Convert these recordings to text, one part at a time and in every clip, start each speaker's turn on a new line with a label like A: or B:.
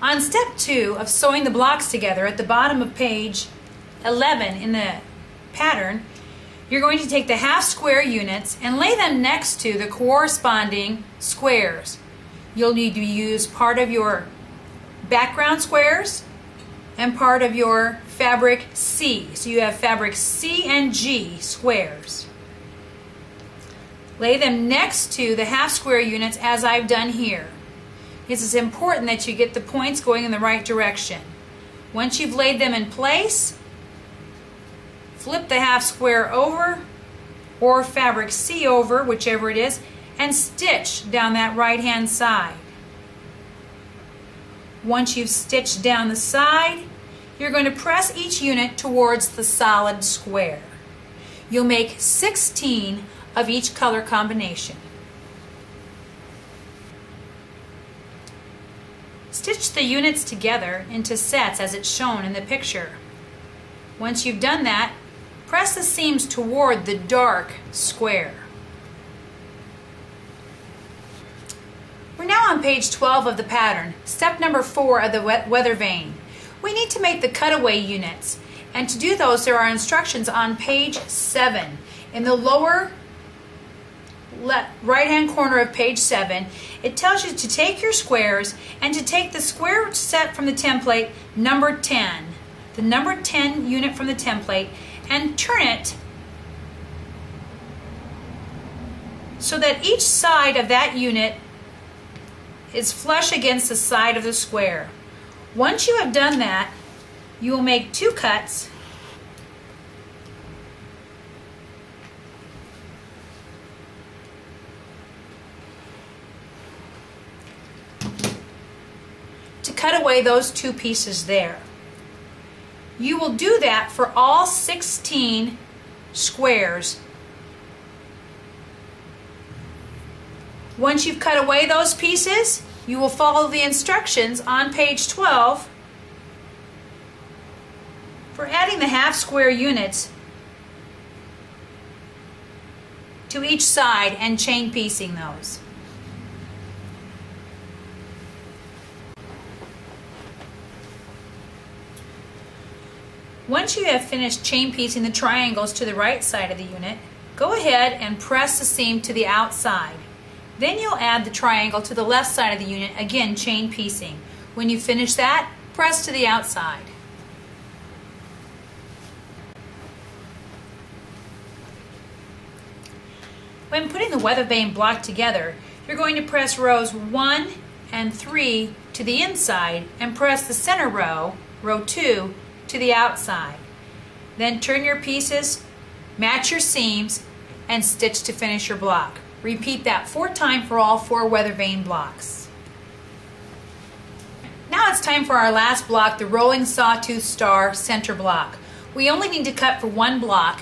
A: On step 2 of sewing the blocks together at the bottom of page 11 in the pattern, you're going to take the half square units and lay them next to the corresponding squares. You'll need to use part of your background squares and part of your fabric C. So you have fabric C and G squares. Lay them next to the half square units as I've done here. It's important that you get the points going in the right direction. Once you've laid them in place, flip the half square over or fabric C over, whichever it is, and stitch down that right hand side. Once you've stitched down the side, you're going to press each unit towards the solid square. You'll make 16 of each color combination. Stitch the units together into sets as it's shown in the picture. Once you've done that, press the seams toward the dark square. We're now on page 12 of the pattern, step number 4 of the weather vane. We need to make the cutaway units, and to do those there are instructions on page 7. In the lower right hand corner of page 7, it tells you to take your squares and to take the square set from the template number 10, the number 10 unit from the template, and turn it so that each side of that unit is flush against the side of the square. Once you have done that, you will make 2 cuts to cut away those 2 pieces there. You will do that for all 16 squares. Once you've cut away those pieces, you will follow the instructions on page 12 for adding the half square units to each side and chain piecing those. Once you have finished chain piecing the triangles to the right side of the unit, go ahead and press the seam to the outside. Then you'll add the triangle to the left side of the unit, again chain piecing. When you finish that, press to the outside. When putting the weather vane block together, you're going to press rows 1 and 3 to the inside and press the center row, row 2, to the outside. Then turn your pieces, match your seams, and stitch to finish your block. Repeat that 4 times for all 4 weather vane blocks. Now it's time for our last block, the rolling sawtooth star center block. We only need to cut for 1 block.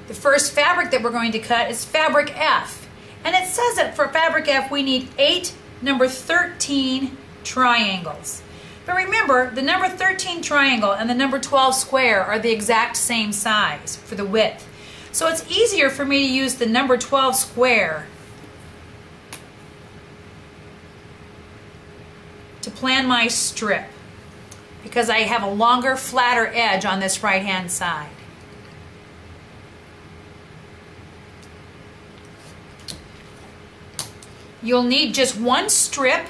A: The first fabric that we're going to cut is fabric F. And it says that for fabric F we need 8 number 13 triangles. But remember, the number 13 triangle and the number 12 square are the exact same size for the width. So it's easier for me to use the number 12 square to plan my strip because I have a longer, flatter edge on this right-hand side. You'll need just 1 strip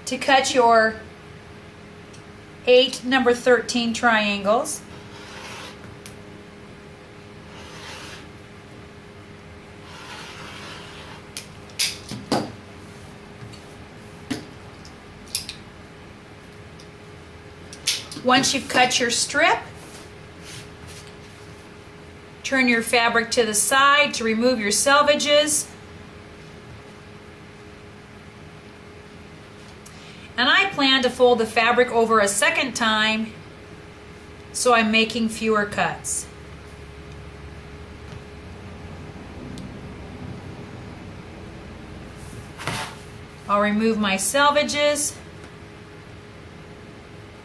A: to cut your 8 number 13 triangles. Once you've cut your strip, turn your fabric to the side to remove your selvages. And I plan to fold the fabric over a second time, so I'm making fewer cuts. I'll remove my selvages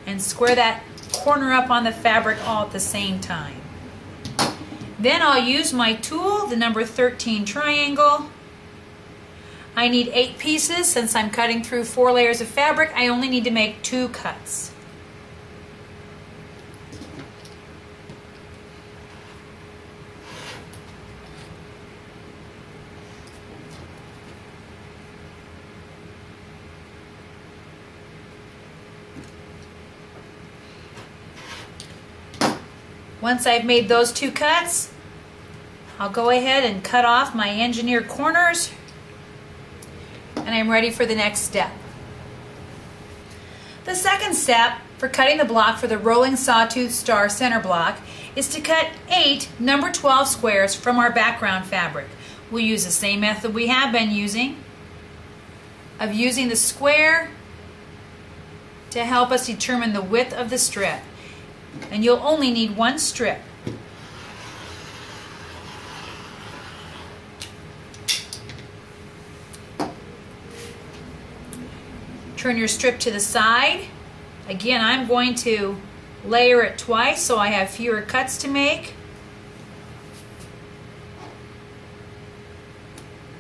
A: and square that corner up on the fabric all at the same time. Then I'll use my tool, the number 13 triangle. I need 8 pieces. Since I'm cutting through 4 layers of fabric, I only need to make 2 cuts. Once I've made those 2 cuts, I'll go ahead and cut off my engineered corners, and I'm ready for the next step. The second step for cutting the block for the rolling sawtooth star center block is to cut 8 number 12 squares from our background fabric. We'll use the same method we have been using, of using the square to help us determine the width of the strip. And you'll only need 1 strip. Turn your strip to the side. Again, I'm going to layer it twice so I have fewer cuts to make.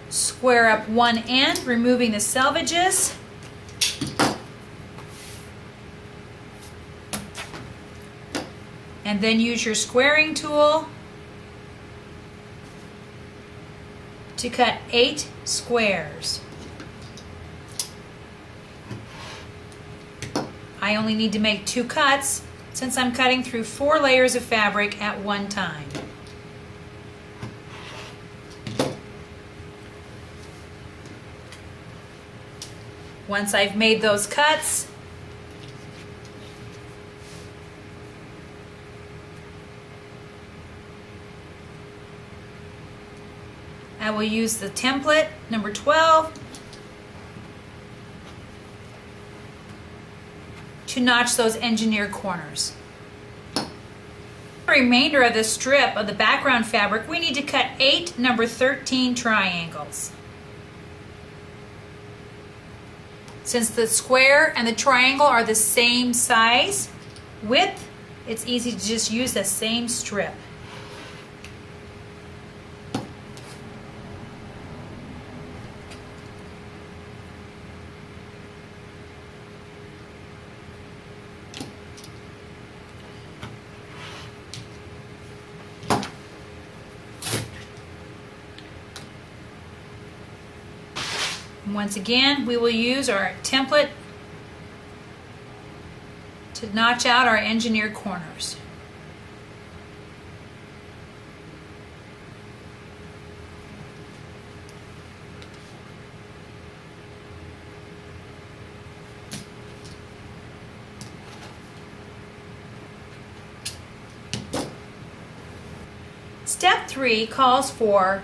A: Square up one end, removing the selvages. And then use your squaring tool to cut 8 squares. I only need to make 2 cuts since I'm cutting through 4 layers of fabric at one time. Once I've made those cuts, I will use the template number 12 to notch those engineered corners. The remainder of the strip of the background fabric, we need to cut 8 number 13 triangles. Since the square and the triangle are the same size width, it's easy to just use the same strip. Once again, we will use our template to notch out our engineered corners. Step 3 calls for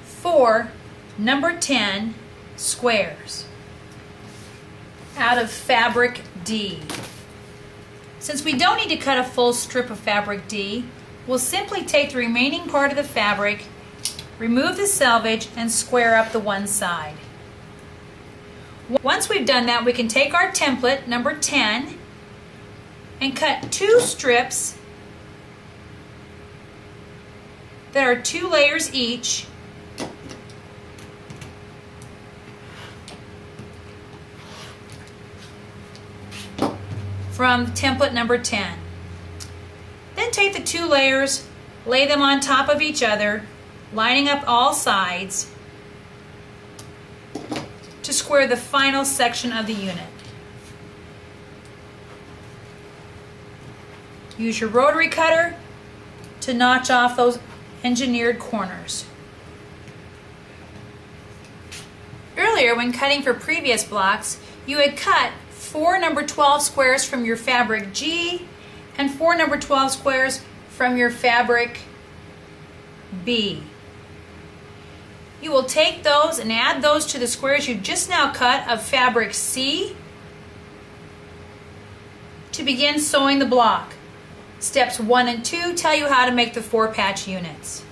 A: 4 number 10 squares out of fabric D. Since we don't need to cut a full strip of fabric D, we'll simply take the remaining part of the fabric, remove the selvage, and square up the one side. Once we've done that, we can take our template number 10 and cut 2 strips that are 2 layers each from template number 10. Then take the 2 layers, lay them on top of each other, lining up all sides to square the final section of the unit. Use your rotary cutter to notch off those engineered corners. Earlier, when cutting for previous blocks, you had cut 4 number 12 squares from your fabric G and 4 number 12 squares from your fabric B. You will take those and add those to the squares you just now cut of fabric C to begin sewing the block. Steps 1 and 2 tell you how to make the 4-patch units.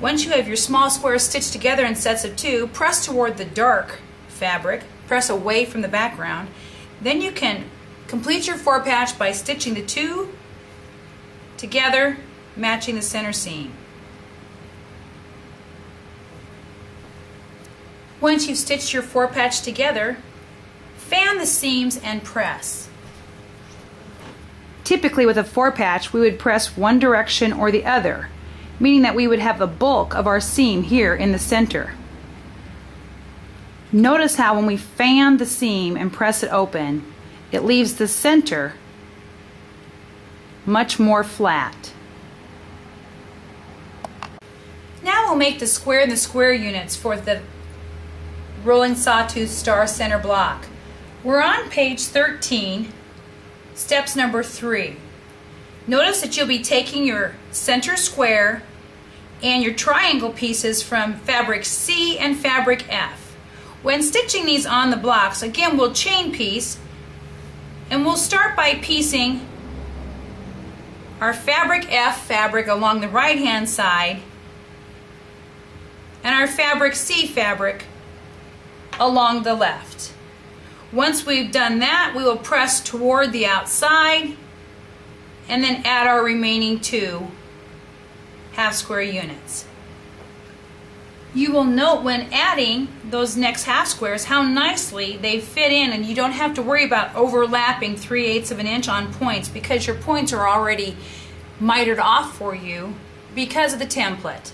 A: Once you have your small squares stitched together in sets of 2, press toward the dark fabric, press away from the background. Then you can complete your 4-patch by stitching the 2 together, matching the center seam. Once you've stitched your 4-patch together, fan the seams and press. Typically with a 4-patch, we would press one direction or the other, meaning that we would have the bulk of our seam here in the center. Notice how when we fan the seam and press it open, it leaves the center much more flat. Now we'll make the square and the square units for the rolling sawtooth star center block. We're on page 13, steps number 3. Notice that you'll be taking your center square and your triangle pieces from fabric C and fabric F. When stitching these on the blocks, again we'll chain piece, and we'll start by piecing our fabric F fabric along the right hand side and our fabric C fabric along the left. Once we've done that, we will press toward the outside and then add our remaining 2 half square units. You will note when adding those next half squares how nicely they fit in, and you don't have to worry about overlapping 3/8 of an inch on points because your points are already mitered off for you because of the template.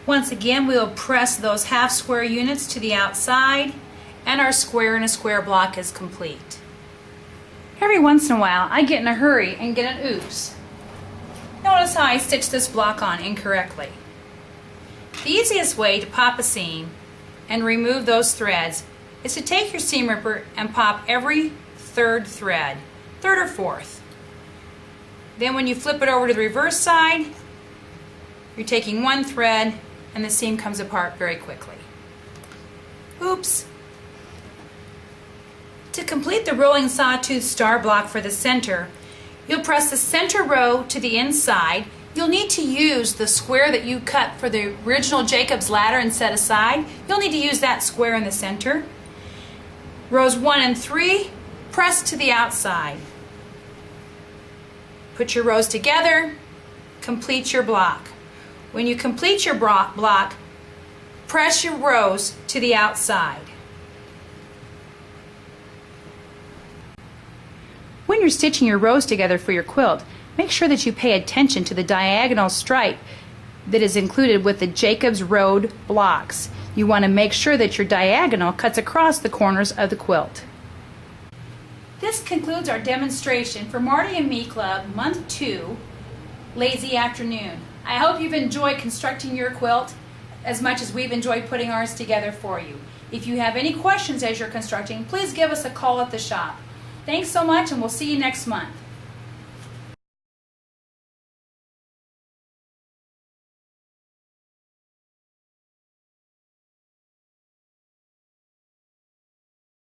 A: Once again, we will press those half square units to the outside and our square in a square block is complete. Every once in a while I get in a hurry and get an oops. Notice how I stitched this block on incorrectly. The easiest way to pop a seam and remove those threads is to take your seam ripper and pop every 3rd thread, 3rd or 4th. Then when you flip it over to the reverse side, you're taking 1 thread and the seam comes apart very quickly. Oops! To complete the rolling sawtooth star block for the center, you'll press the center row to the inside. You'll need to use the square that you cut for the original Jacob's ladder and set aside. You'll need to use that square in the center. Rows 1 and 3, press to the outside. Put your rows together, complete your block. When you complete your block, press your rows to the outside. When you're stitching your rows together for your quilt, make sure that you pay attention to the diagonal stripe that is included with the Jacob's Road blocks. You want to make sure that your diagonal cuts across the corners of the quilt. This concludes our demonstration for Marty and Me Club Month 2, Lazy Afternoon. I hope you've enjoyed constructing your quilt as much as we've enjoyed putting ours together for you. If you have any questions as you're constructing, please give us a call at the shop. Thanks so much, and we'll see you next month.